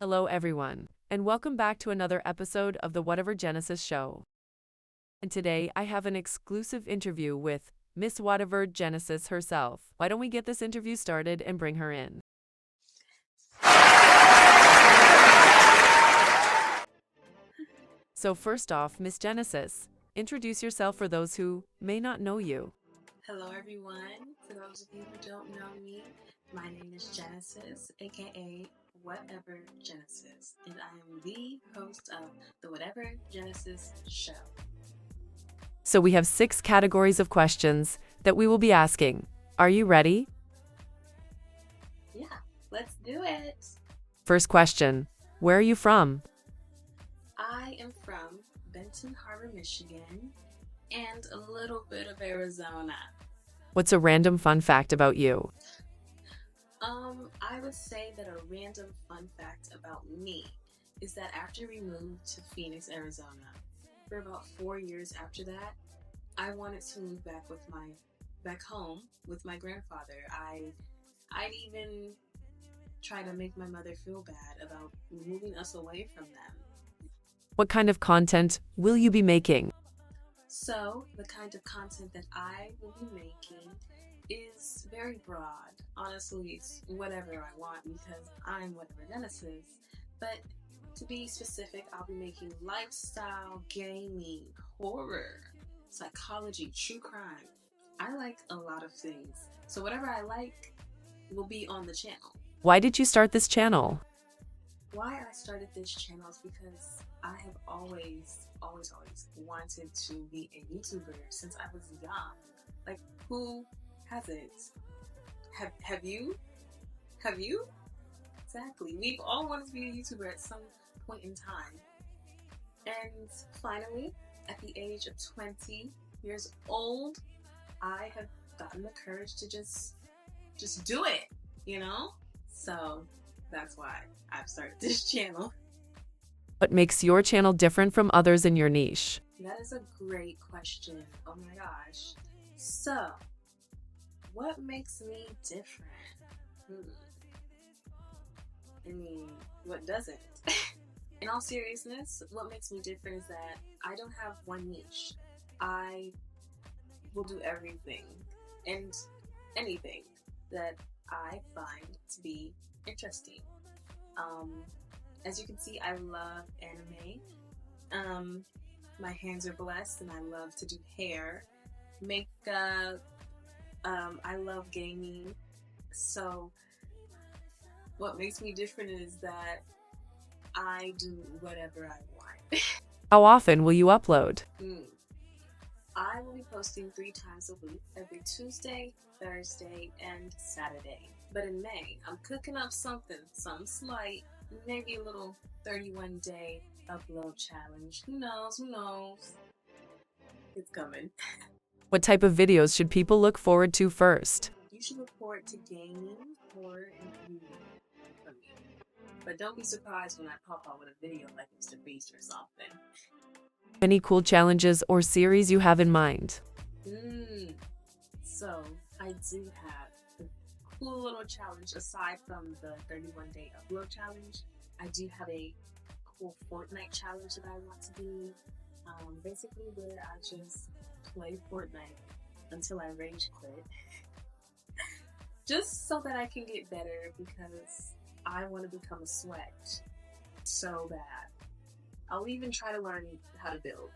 Hello, everyone, and welcome back to another episode of the Whatevergenesis Show. And today I have an exclusive interview with Miss Whatevergenesis herself. Why don't we get this interview started and bring her in? So first off, Miss Genesis, introduce yourself for those who may not know you. Hello, everyone. For those of you who don't know me, my name is Genesis, aka Whatevergenesis, and I am the host of the Whatevergenesis Show. So we have 6 categories of questions that we will be asking. Are you ready? Yeah, let's do it. First question, where are you from? I am from Benton Harbor, Michigan, and a little bit of Arizona. What's a random fun fact about you? I would say that a random fun fact about me is that after we moved to Phoenix, Arizona, for about 4 years after that, I wanted to move back home with my grandfather. I'd even try to make my mother feel bad about moving us away from them. What kind of content will you be making? So, the kind of content that I will be making is very broad. Honestly, it's whatever I want because I'm Whatevergenesis. But to be specific, I'll be making lifestyle, gaming, horror, psychology, true crime. I like a lot of things. So whatever I like will be on the channel. Why did you start this channel? Why I started this channel is because I have always wanted to be a YouTuber since I was young. Like, who hasn't? Have you? Have you? Exactly. We've all wanted to be a YouTuber at some point in time. And finally, at the age of 20 years old, I have gotten the courage to just do it, you know? So that's why I've started this channel. What makes your channel different from others in your niche? That is a great question. Oh my gosh. So, what makes me different? I mean, what doesn't? In all seriousness, what makes me different is that I don't have one niche. I will do everything and anything that I find to be interesting. As you can see, I love anime. My hands are blessed and I love to do hair, makeup. I love gaming. So what makes me different is that I do whatever I want. How often will you upload? I will be posting 3 times a week, every Tuesday, Thursday, and Saturday. But in May, I'm cooking up something slight, maybe a little 31-day upload challenge. Who knows? It's coming. What type of videos should people look forward to first? You should look forward to gaming, horror, and beauty from me. But don't be surprised when I pop out with a video like Mr. Beast or something. Any cool challenges or series you have in mind? So, I do have a cool little challenge aside from the 31-day upload challenge. I do have a cool Fortnite challenge that I want to do. Basically where I just play Fortnite until I rage quit. Just so that I can get better because I want to become a sweat so bad. I'll even try to learn how to build.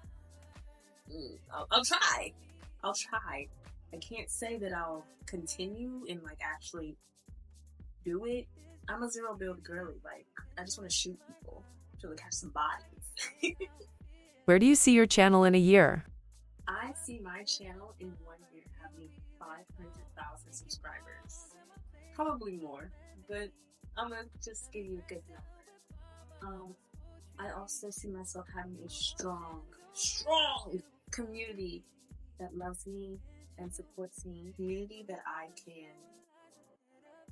I'll try. I can't say that I'll continue and actually do it. I'm a zero build girly. I just want to shoot people. I'm trying to catch some bodies. Where do you see your channel in a year? I see my channel in 1 year having 500,000 subscribers. Probably more, but I'm gonna just give you a good number. I also see myself having a strong community that loves me and supports me. Community that I can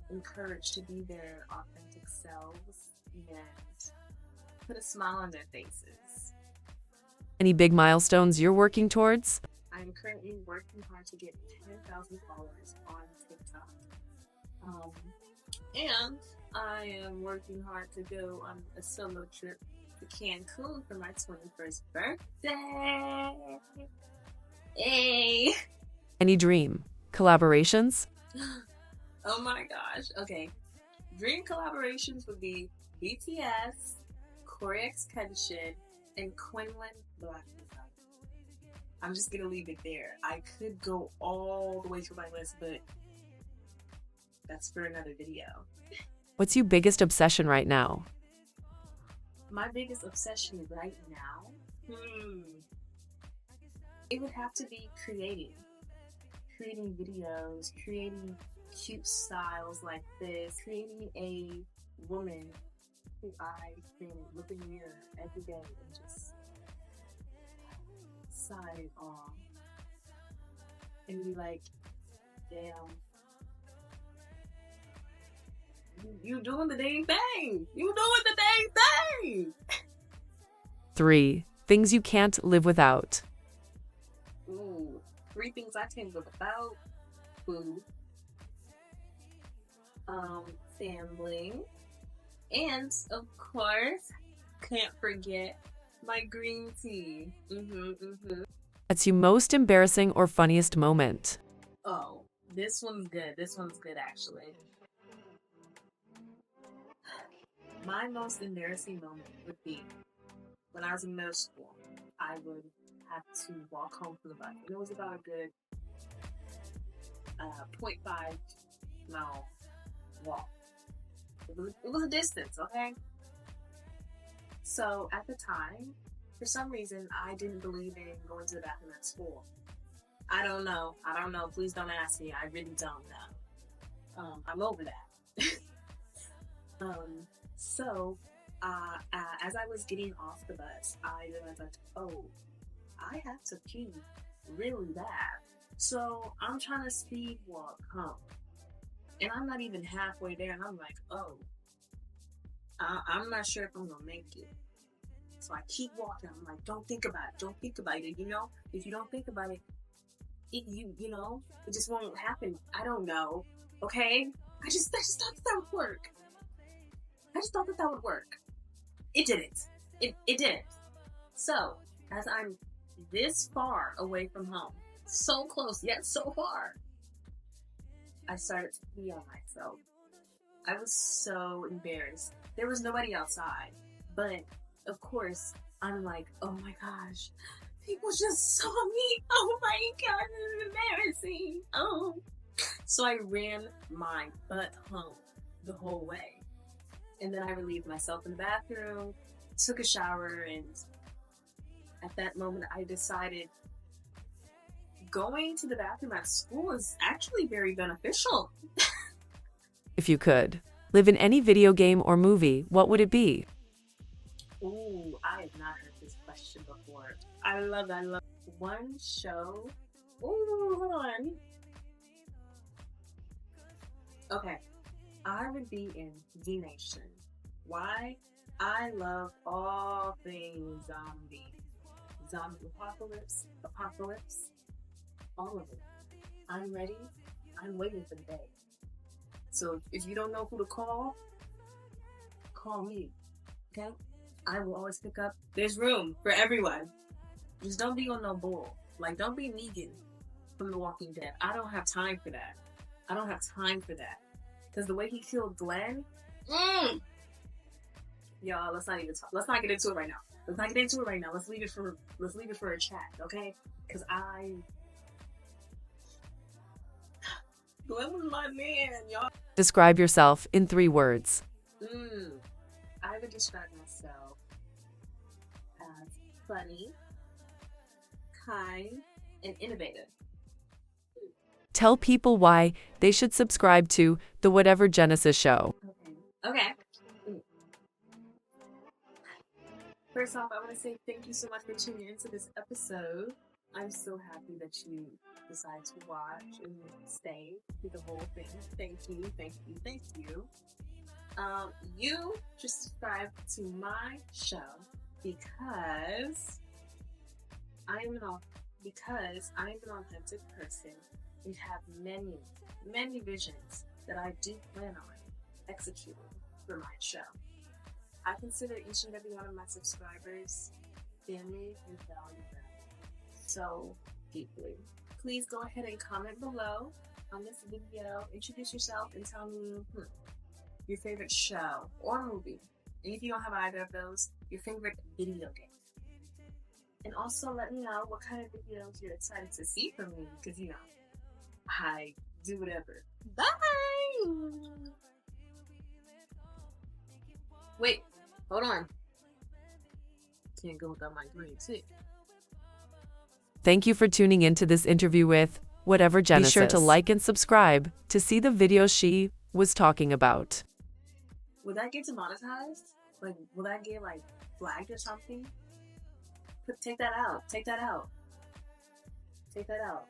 encourage to be their authentic selves and put a smile on their faces. Any big milestones you're working towards? I'm currently working hard to get 10,000 followers on TikTok. And I am working hard to go on a solo trip to Cancun for my 21st birthday. Hey! Any dream collaborations? Oh my gosh. Okay. Dream collaborations would be BTS, Corey X Kenshin, and Quinlan Black. I'm just gonna leave it there. I could go all the way through my list, but that's for another video. What's your biggest obsession right now? My biggest obsession right now? It would have to be creating. Creating videos, creating cute styles like this, creating a woman who I can look in the mirror every day and just sigh in awe and be like, damn, you doing the dang thing. You doing the dang thing. 3 things you can't live without. Ooh, 3 things I can't live without: food, family, and of course, can't forget my green tea. What's your most embarrassing or funniest moment? Oh, this one's good. This one's good, actually. My most embarrassing moment would be when I was in middle school. I would have to walk home from the bus. And it was about a good 0.5 mile walk. It was a distance, okay? So at the time, for some reason, I didn't believe in going to the bathroom at school. I don't know. Please don't ask me. I really don't know. I'm over that. So as I was getting off the bus, I realized, like, oh, I have to pee really bad. So I'm trying to speed walk home. And I'm not even halfway there. And I'm like, oh, I'm not sure if I'm going to make it. So I keep walking. I'm like, don't think about it. Don't think about it. You know, if you don't think about it, you know, it just won't happen. I don't know. Okay? I just thought that would work. I just thought that would work. It didn't. It didn't. So, as I'm this far away from home, so close yet so far, I started to pee on myself. I was so embarrassed. There was nobody outside, but of course, I'm like, oh my gosh, people just saw me. Oh my god, this is embarrassing. Oh. So I ran my butt home the whole way. And then I relieved myself in the bathroom, took a shower, and at that moment I decided going to the bathroom at school is actually very beneficial. If you could live in any video game or movie, what would it be? Ooh, I have not heard this question before. I love one show. Ooh, hold on. Okay, I would be in D Nation. Why? I love all things zombie apocalypse, all of it. I'm ready. I'm waiting for the day. So if you don't know who to call me. Okay? I will always pick up. There's room for everyone. Just don't be on no bull. Like, don't be Negan from The Walking Dead. I don't have time for that. Because the way he killed Glenn, y'all, let's not get into it right now. Let's leave it for a chat, okay? Because Glenn was my man, y'all. Describe yourself in 3 words. I would describe myself as funny, kind, and innovative. Tell people why they should subscribe to the Whatevergenesis Show. Okay. First off, I want to say thank you so much for tuning into this episode. I'm so happy that you decided to watch and stay through the whole thing. Thank you. You should subscribe to my show because I'm an authentic person and have many visions that I do plan on executing mastermind show. I consider each and every one of my subscribers family and value them so deeply. Please go ahead and comment below on this video. Introduce yourself and tell me your favorite show or movie. And if you don't have either of those, your favorite video game. And also let me know what kind of videos you're excited to see from me, because you know, I do whatever. Bye! Wait, hold on. Can't go without my green tea. Thank you for tuning into this interview with Whatevergenesis. Be sure to like and subscribe to see the videos she was talking about. Will that get demonetized? Like, will that get like flagged or something? Take that out. Take that out. Take that out.